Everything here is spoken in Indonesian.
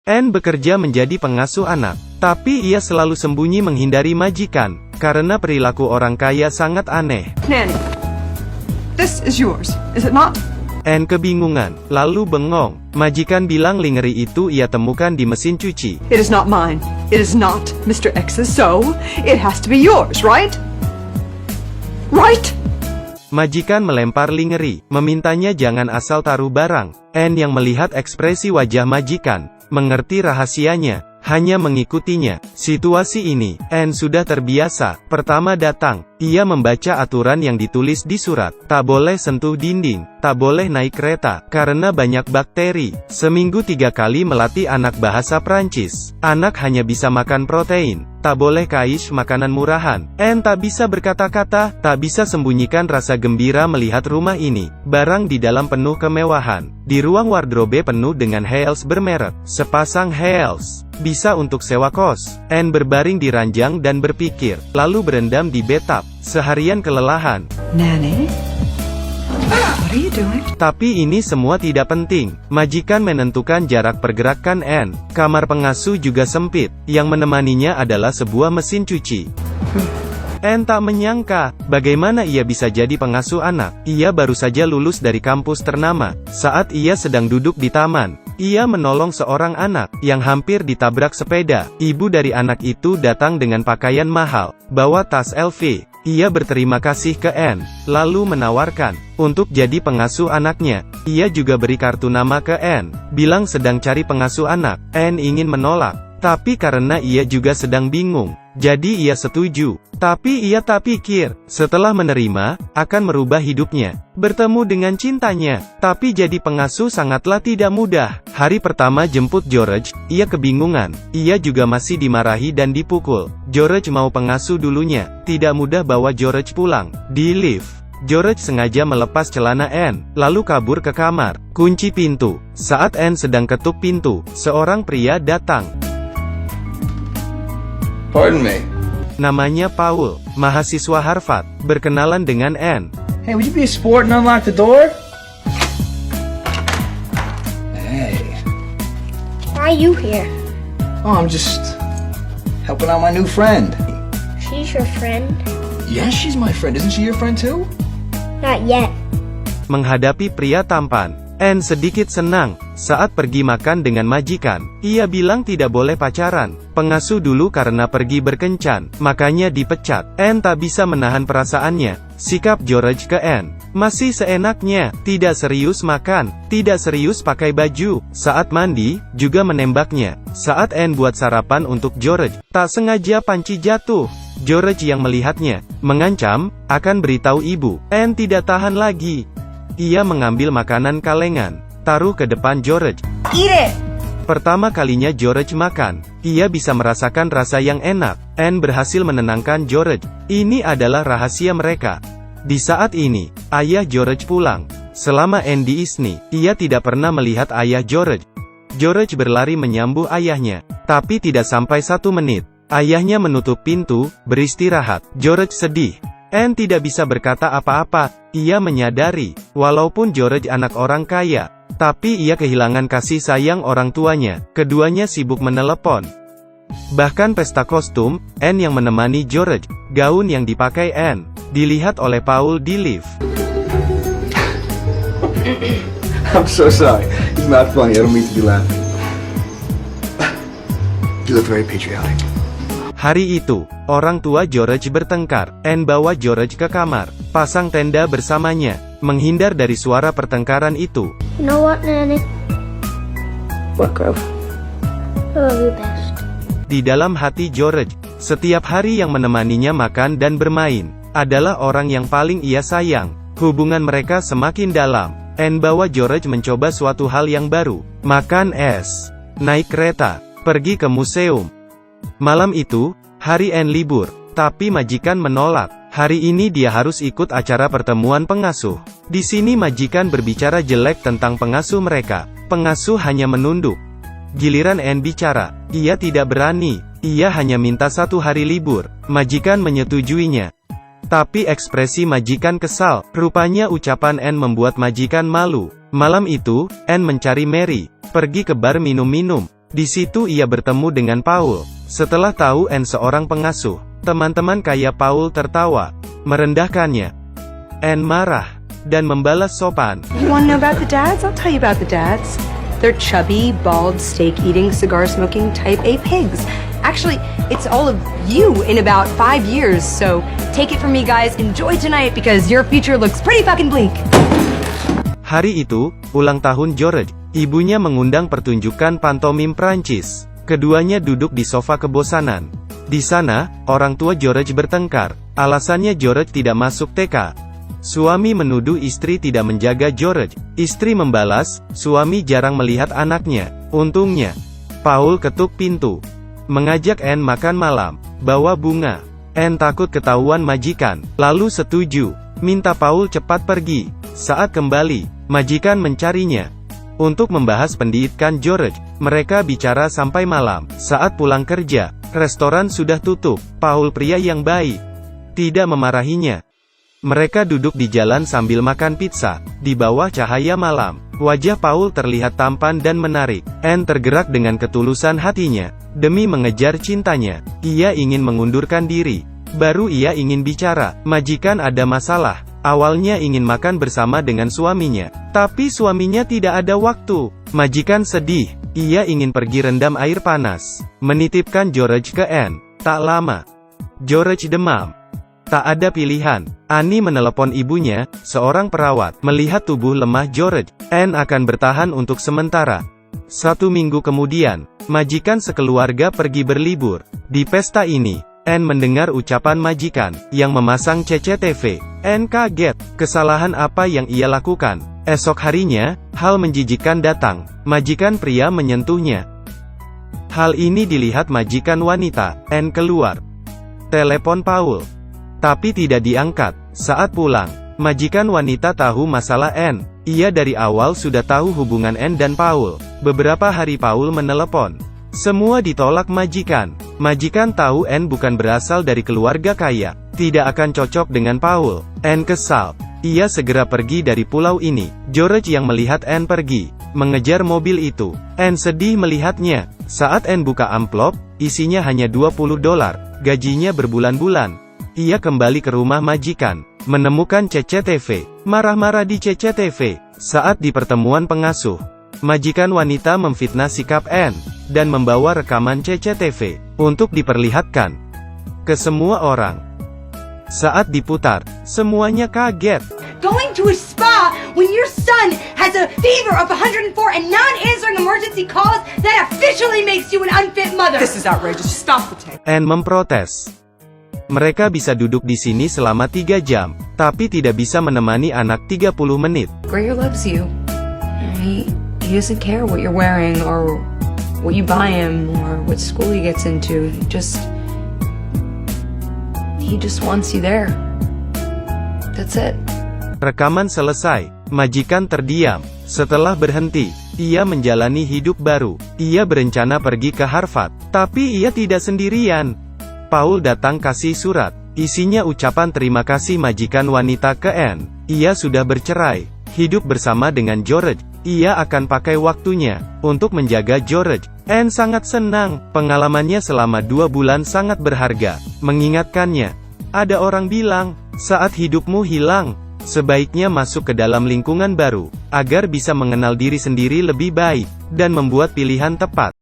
Anne bekerja menjadi pengasuh anak, tapi ia selalu sembunyi menghindari majikan, karena perilaku orang kaya sangat aneh. Nanny, this is yours, is it not? Anne kebingungan, lalu bengong. Majikan bilang lingerie itu ia temukan di mesin cuci. It is not mine. It is not Mr. X's, so it has to be yours, right? Right? Majikan melempar lingerie, memintanya jangan asal taruh barang. Anne yang melihat ekspresi wajah majikan, mengerti rahasianya, hanya mengikutinya. Situasi ini, Anne sudah terbiasa. Pertama datang, ia membaca aturan yang ditulis di surat. Tak boleh sentuh dinding, tak boleh naik kereta, karena banyak bakteri. Seminggu 3 kali melatih anak bahasa Prancis. Anak hanya bisa makan protein. Tak boleh kaish makanan murahan. Anne tak bisa berkata-kata, tak bisa sembunyikan rasa gembira melihat rumah ini. Barang di dalam penuh kemewahan. Di ruang wardrobe penuh dengan heels bermerek. Sepasang heels. Bisa untuk sewa kos. Anne berbaring di ranjang dan berpikir, lalu berendam di bathtub. Seharian kelelahan. Nanny? What are you doing? Tapi ini semua tidak penting. Majikan menentukan jarak pergerakan Anne. Kamar pengasuh juga sempit. Yang menemaninya adalah sebuah mesin cuci. Anne tak menyangka, bagaimana ia bisa jadi pengasuh anak. Ia baru saja lulus dari kampus ternama. Saat ia sedang duduk di taman, ia menolong seorang anak, yang hampir ditabrak sepeda. Ibu dari anak itu datang dengan pakaian mahal, bawa tas LV. Ia berterima kasih ke Anne, lalu menawarkan, untuk jadi pengasuh anaknya. Ia juga beri kartu nama ke Anne, bilang sedang cari pengasuh anak. Anne ingin menolak, tapi karena ia juga sedang bingung, jadi ia setuju. Tapi ia tak pikir, setelah menerima, akan merubah hidupnya. Bertemu dengan cintanya, tapi jadi pengasuh sangatlah tidak mudah. Hari pertama jemput George, ia kebingungan. Ia juga masih dimarahi dan dipukul. George mau pengasuh dulunya, tidak mudah bawa George pulang. Di lift, George sengaja melepas celana Anne, lalu kabur ke kamar. Kunci pintu. Saat Anne sedang ketuk pintu, seorang pria datang. Pardon me. Namanya Paul, mahasiswa Harvard, berkenalan dengan Anne. Hey, would you be a sport and unlock the door? Hey. Why are you here? Oh, I'm just helping out my new friend. She's your friend? Yeah, she's my friend. Isn't she your friend too? Not yet. Menghadapi pria tampan, Anne sedikit senang. Saat pergi makan dengan majikan, ia bilang tidak boleh pacaran. Pengasuh dulu karena pergi berkencan, makanya dipecat. Anne tak bisa menahan perasaannya. Sikap George ke Anne masih seenaknya, tidak serius makan, tidak serius pakai baju. Saat mandi, juga menembaknya. Saat Anne buat sarapan untuk George, tak sengaja panci jatuh. George yang melihatnya, mengancam, akan beritahu ibu. Anne tidak tahan lagi. Ia mengambil makanan kalengan, taruh ke depan George. Eat it! Pertama kalinya George makan, ia bisa merasakan rasa yang enak. Anne berhasil menenangkan George. Ini adalah rahasia mereka. Di saat ini, ayah George pulang. Selama Anne di ISNI, ia tidak pernah melihat ayah George. George berlari menyambut ayahnya, tapi tidak sampai 1 menit. Ayahnya menutup pintu, beristirahat. George sedih. Anne tidak bisa berkata apa-apa. Ia menyadari, walaupun George anak orang kaya, tapi ia kehilangan kasih sayang orang tuanya. Keduanya sibuk menelepon. Bahkan pesta kostum, Anne yang menemani George. Gaun yang dipakai Anne dilihat oleh Paul di lift. I'm so sorry. It's not funny. I don't mean to be laughing. You look very patriotic. Hari itu, orang tua George bertengkar. Anne bawa George ke kamar, pasang tenda bersamanya, menghindar dari suara pertengkaran itu. You know what, Nanny? What, Grove? I love you best. Di dalam hati George, setiap hari yang menemaninya makan dan bermain, adalah orang yang paling ia sayang. Hubungan mereka semakin dalam. Anne bawa George mencoba suatu hal yang baru. Makan es, naik kereta, pergi ke museum. Malam itu, hari Anne libur, tapi majikan menolak. Hari ini dia harus ikut acara pertemuan pengasuh. Di sini majikan berbicara jelek tentang pengasuh mereka. Pengasuh hanya menunduk. Giliran Anne bicara, ia tidak berani. Ia hanya minta 1 hari libur. Majikan menyetujuinya. Tapi ekspresi majikan kesal. Rupanya ucapan Anne membuat majikan malu. Malam itu, Anne mencari Mary, pergi ke bar minum-minum. Di situ ia bertemu dengan Paul. Setelah tahu Anne seorang pengasuh, teman-teman kaya Paul tertawa, merendahkannya. Anne marah, dan membalas sopan. You want to know about the dads? I'll tell you about the dads. They're chubby, bald, steak-eating, cigar-smoking type A pigs. Actually, it's all of you in about 5 years, so take it from me guys, enjoy tonight because your future looks pretty fucking bleak. Hari itu, ulang tahun George. Ibunya mengundang pertunjukan pantomim Prancis. Keduanya duduk di sofa kebosanan. Di sana, orang tua George bertengkar. Alasannya George tidak masuk TK. Suami menuduh istri tidak menjaga George. Istri membalas, suami jarang melihat anaknya. Untungnya, Paul ketuk pintu. Mengajak Anne makan malam. Bawa bunga. Anne takut ketahuan majikan. Lalu setuju. Minta Paul cepat pergi. Saat kembali, majikan mencarinya. Untuk membahas pendidikan George, mereka bicara sampai malam. Saat pulang kerja, restoran sudah tutup. Paul pria yang baik tidak memarahinya. Mereka duduk di jalan sambil makan pizza, di bawah cahaya malam. Wajah Paul terlihat tampan dan menarik. Anne tergerak dengan ketulusan hatinya. Demi mengejar cintanya, ia ingin mengundurkan diri. Baru ia ingin bicara, majikan ada masalah. Awalnya ingin makan bersama dengan suaminya, tapi suaminya tidak ada waktu. Majikan sedih, ia ingin pergi rendam air panas. Menitipkan George ke Anne. Tak lama, George demam. Tak ada pilihan. Annie menelepon ibunya, seorang perawat. Melihat tubuh lemah George, Anne akan bertahan untuk sementara. 1 minggu kemudian, majikan sekeluarga pergi berlibur. Di pesta ini, Anne mendengar ucapan majikan, yang memasang CCTV. Anne kaget, kesalahan apa yang ia lakukan. Esok harinya, hal menjijikkan datang. Majikan pria menyentuhnya. Hal ini dilihat majikan wanita. Anne keluar. Telepon Paul. Tapi tidak diangkat. Saat pulang, majikan wanita tahu masalah Anne. Ia dari awal sudah tahu hubungan Anne dan Paul. Beberapa hari Paul menelepon. Semua ditolak majikan. Majikan tahu Anne bukan berasal dari keluarga kaya. Tidak akan cocok dengan Paul. Anne kesal. Ia segera pergi dari pulau ini. George yang melihat Anne pergi, mengejar mobil itu. Anne sedih melihatnya. Saat Anne buka amplop, isinya hanya $20. Gajinya berbulan-bulan. Ia kembali ke rumah majikan, menemukan CCTV, marah-marah di CCTV. Saat di pertemuan pengasuh, majikan wanita memfitnah sikap Anne, dan membawa rekaman CCTV, untuk diperlihatkan ke semua orang. Saat diputar, semuanya kaget. Going to a spa when your son has a fever of 104 and not answering emergency calls, that officially makes you an unfit mother. This is outrageous. Stop the tape. Anne memprotes. Mereka bisa duduk di sini selama 3 jam, tapi tidak bisa menemani anak 30 menit. Greer loves you. He doesn't care what you're wearing or what you buy him or what school he gets into. He just wants you there. That's it. Rekaman selesai. Majikan terdiam. Setelah berhenti, ia menjalani hidup baru. Ia berencana pergi ke Harvard, tapi ia tidak sendirian. Paul datang kasih surat. Isinya ucapan terima kasih majikan wanita ke Anne. Ia sudah bercerai, hidup bersama dengan George. Ia akan pakai waktunya untuk menjaga George. Anne sangat senang. Pengalamannya selama 2 bulan sangat berharga. Mengingatkannya, ada orang bilang, saat hidupmu hilang, sebaiknya masuk ke dalam lingkungan baru, agar bisa mengenal diri sendiri lebih baik, dan membuat pilihan tepat.